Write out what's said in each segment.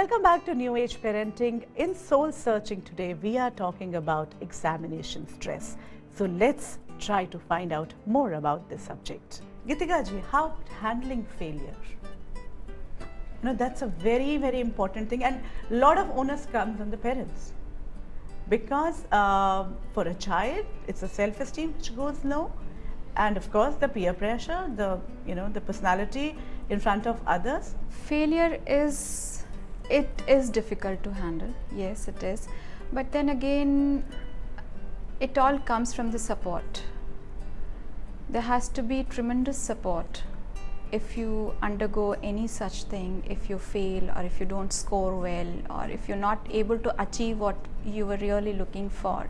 Welcome back to New Age Parenting. In Soul Searching today, we are talking about examination stress. So let's try to find out more about this subject. Geetika ji, how handling failure? That's a very, very important thing, and a lot of onus comes on the parents. Because for a child, it's a self-esteem which goes low, and of course the peer pressure, the personality in front of others. Failure is difficult to handle. Yes, it is. But then again, it all comes from the support. There has to be tremendous support. If you undergo any such thing, if you fail or if you don't score well or if you're not able to achieve what you were really looking for,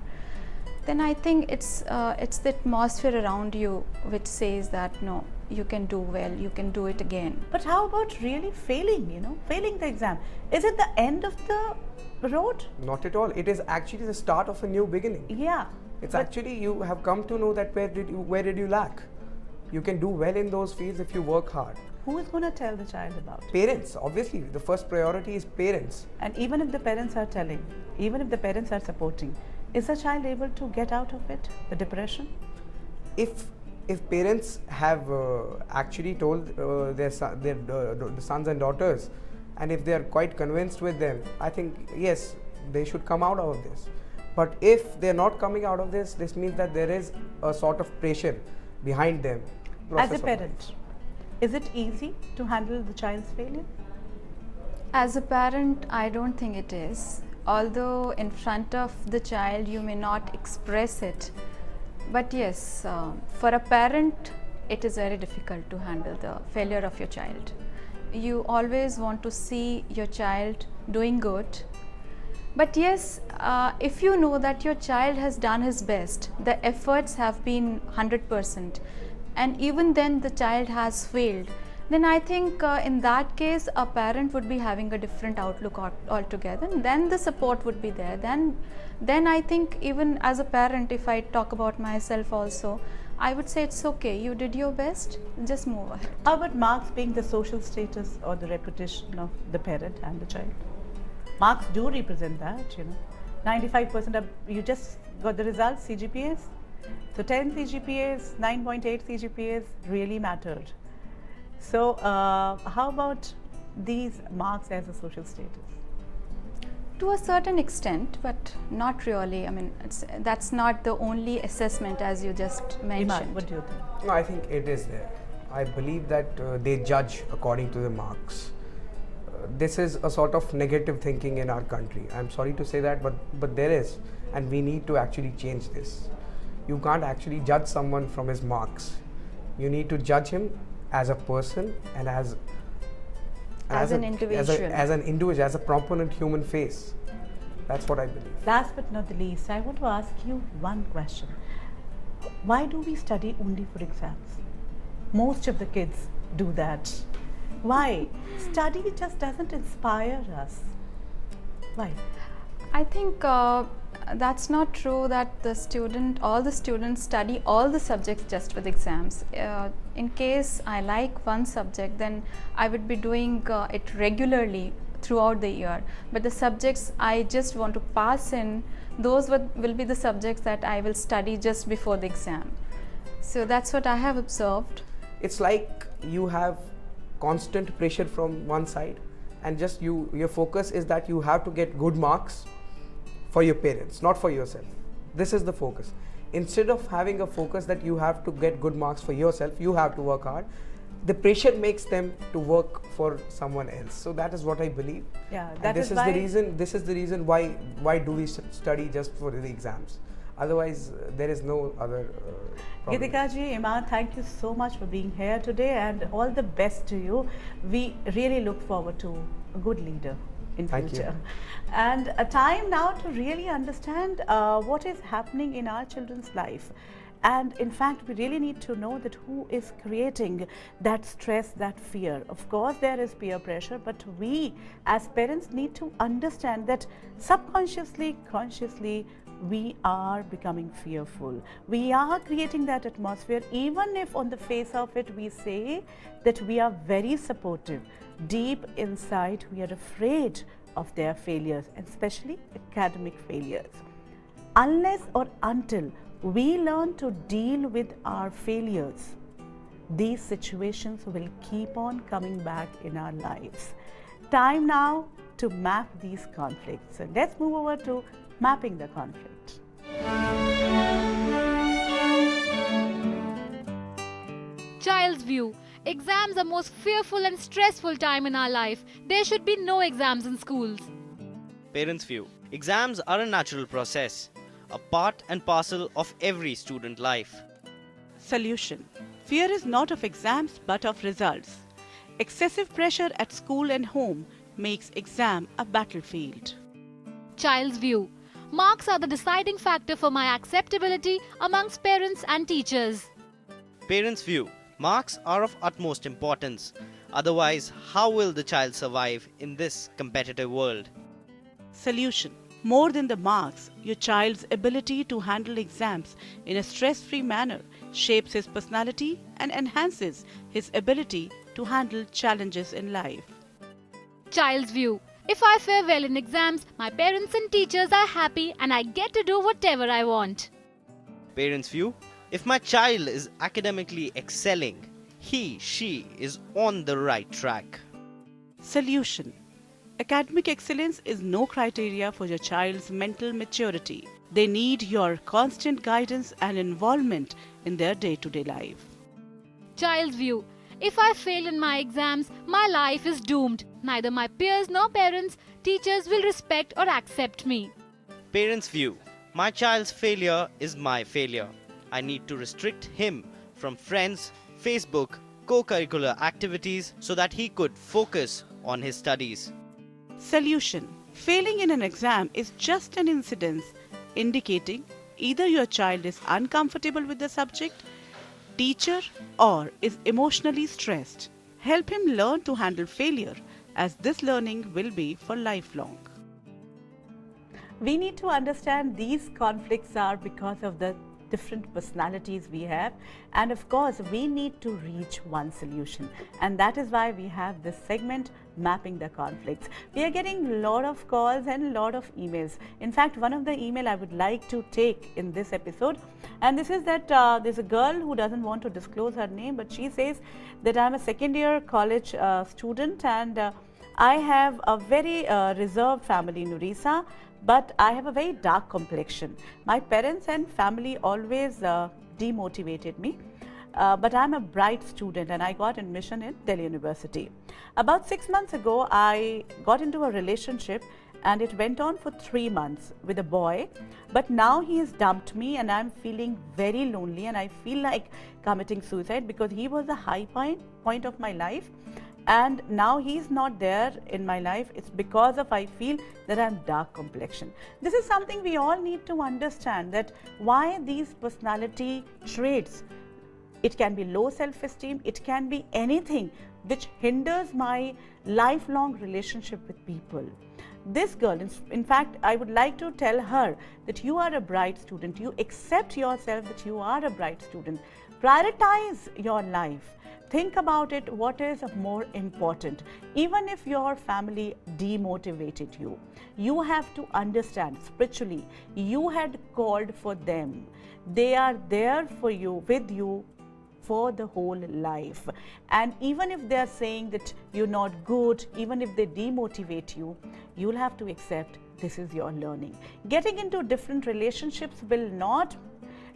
then I think it's the atmosphere around you which says that no, you can do well, you can do it again. But how about really failing, failing the exam? Is it the end of the road? Not at all. It is actually the start of a new beginning. Yeah. It's actually, you have come to know that where did you lack? You can do well in those fields if you work hard. Who is going to tell the child about it? Parents, obviously. The first priority is parents. And even if the parents are telling, even if the parents are supporting, is the child able to get out of it, the depression? If parents have actually told their sons and daughters, and if they are quite convinced with them, I think yes, they should come out of this. But if they are not coming out of this means that there is a sort of pressure behind them. As a parent, is it easy to handle the child's failure? As a parent, I don't think it is. Although in front of the child you may not express it, but yes, for a parent it is very difficult to handle the failure of your child. You always want to see your child doing good, but yes, if you know that your child has done his best, the efforts have been 100%, and even then the child has failed, then I think in that case a parent would be having a different outlook altogether, and then the support would be there. Then I think even as a parent, if I talk about myself also, I would say it's okay, you did your best, just move ahead. How about marks being the social status or the reputation of the parent and the child? Marks do represent that, 95% of, you just got the results, CGPAs. So 10 CGPAs, 9.8 CGPAs really mattered. So how about these marks as a social status? To a certain extent, but not really. I mean, that's not the only assessment as you just mentioned. Iman, what do you think? No, I think it is there. I believe that they judge according to the marks. This is a sort of negative thinking in our country. I'm sorry to say that, but there is, and we need to actually change this. You can't actually judge someone from his marks. You need to judge him as a person and as an individual, as a proponent human face. That's what I believe. Last but not the least, I want to ask you one question. Why do we study only for exams? Most of the kids do that. Why? Study just doesn't inspire us. Why? I think that's not true that all the students study all the subjects just for the exams. In case I like one subject, then I would be doing it regularly throughout the year. But the subjects I just want to pass in, those will be the subjects that I will study just before the exam. So that's what I have observed. It's like you have constant pressure from one side, and just your focus is that you have to get good marks for your parents, not for yourself. This is the focus. Instead of having a focus that you have to get good marks for yourself, you have to work hard. The pressure makes them to work for someone else. So that is what I believe. Yeah, This is the reason why do we study just for the exams. Otherwise, there is no other problem. Geetika ji, Iman, thank you so much for being here today, and all the best to you. We really look forward to a good leader in future. And a time now to really understand what is happening in our children's life. And in fact, we really need to know that who is creating that stress, that fear. Of course, there is peer pressure, but we as parents need to understand that subconsciously, consciously, we are becoming fearful. We are creating that atmosphere, even if on the face of it we say that we are very supportive. Deep inside, we are afraid of their failures, and especially academic failures. Unless or until we learn to deal with our failures, these situations will keep on coming back in our lives. Time now to map these conflicts. So let's move over to mapping the conflict. Child's view. Exams are most fearful and stressful time in our life. There should be no exams in schools. Parents' view. Exams are a natural process, a part and parcel of every student life. Solution. Fear is not of exams but of results. Excessive pressure at school and home makes exam a battlefield. Child's view. Marks are the deciding factor for my acceptability amongst parents and teachers. Parents' view. Marks are of utmost importance. Otherwise, how will the child survive in this competitive world? Solution. More than the marks, your child's ability to handle exams in a stress-free manner shapes his personality and enhances his ability to handle challenges in life. Child's view. If I fare well in exams, my parents and teachers are happy and I get to do whatever I want. Parents' view. If my child is academically excelling, she is on the right track. Solution. Academic excellence is no criteria for your child's mental maturity. They need your constant guidance and involvement in their day-to-day life. Child's view. If I fail in my exams, my life is doomed. Neither my peers nor parents, teachers will respect or accept me. Parents' view. My child's failure is my failure. I need to restrict him from friends, Facebook, co-curricular activities so that he could focus on his studies. Solution. Failing in an exam is just an incident indicating either your child is uncomfortable with the subject, teacher, or is emotionally stressed. Help him learn to handle failure, as this learning will be for lifelong. We need to understand these conflicts are because of the different personalities we have, and of course we need to reach one solution, and that is why we have this segment, mapping the conflicts. We are getting a lot of calls and a lot of emails. In fact, one of the email I would like to take in this episode, and this is that there's a girl who doesn't want to disclose her name, but she says that I'm a second year college student, and I have a very reserved family, Nurisa, but I have a very dark complexion. My parents and family always demotivated me, but I'm a bright student and I got admission in Delhi University. About 6 months ago, I got into a relationship and it went on for 3 months with a boy, but now he has dumped me and I'm feeling very lonely and I feel like committing suicide because he was a high point of my life. And now he's not there in my life. It's because of I feel that I'm dark complexion. This is something we all need to understand, that why these personality traits. It can be low self-esteem, it can be anything which hinders my lifelong relationship with people. This girl, in fact, I would like to tell her that you are a bright student. You accept yourself that you are a bright student. Prioritize your life. Think about it, what is more important. Even if your family demotivated you, you have to understand spiritually, you had called for them. They are there for you, with you for the whole life. And even if they are saying that you're not good, even if they demotivate you, you'll have to accept this is your learning. Getting into different relationships will not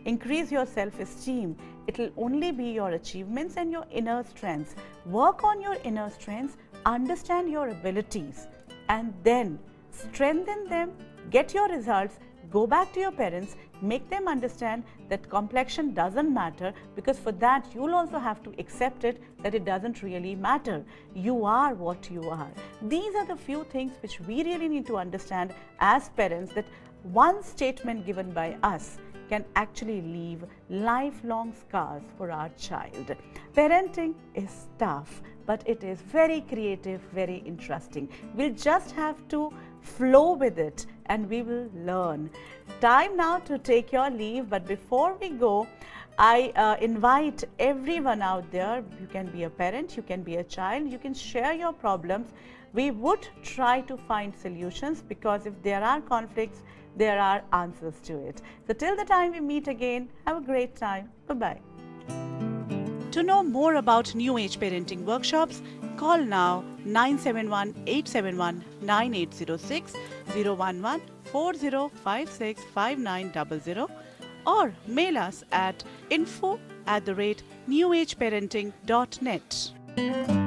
increase your self-esteem. It will only be your achievements and your inner strengths. Work on your inner strengths, understand your abilities, and then strengthen them, get your results, go back to your parents, make them understand that complexion doesn't matter, because for that you'll also have to accept it that it doesn't really matter. You are what you are. These are the few things which we really need to understand as parents, that one statement given by us can actually leave lifelong scars for our child. Parenting is tough, but it is very creative, very interesting. We'll just have to flow with it and we will learn. Time now to take your leave, but before we go, I invite everyone out there, you can be a parent, you can be a child, you can share your problems. We would try to find solutions, because if there are conflicts, there are answers to it. So till the time we meet again, have a great time. Bye-bye. To know more about New Age Parenting Workshops, call now 971-871-9806, 011-4056-5900, or mail us at info@newageparenting.net.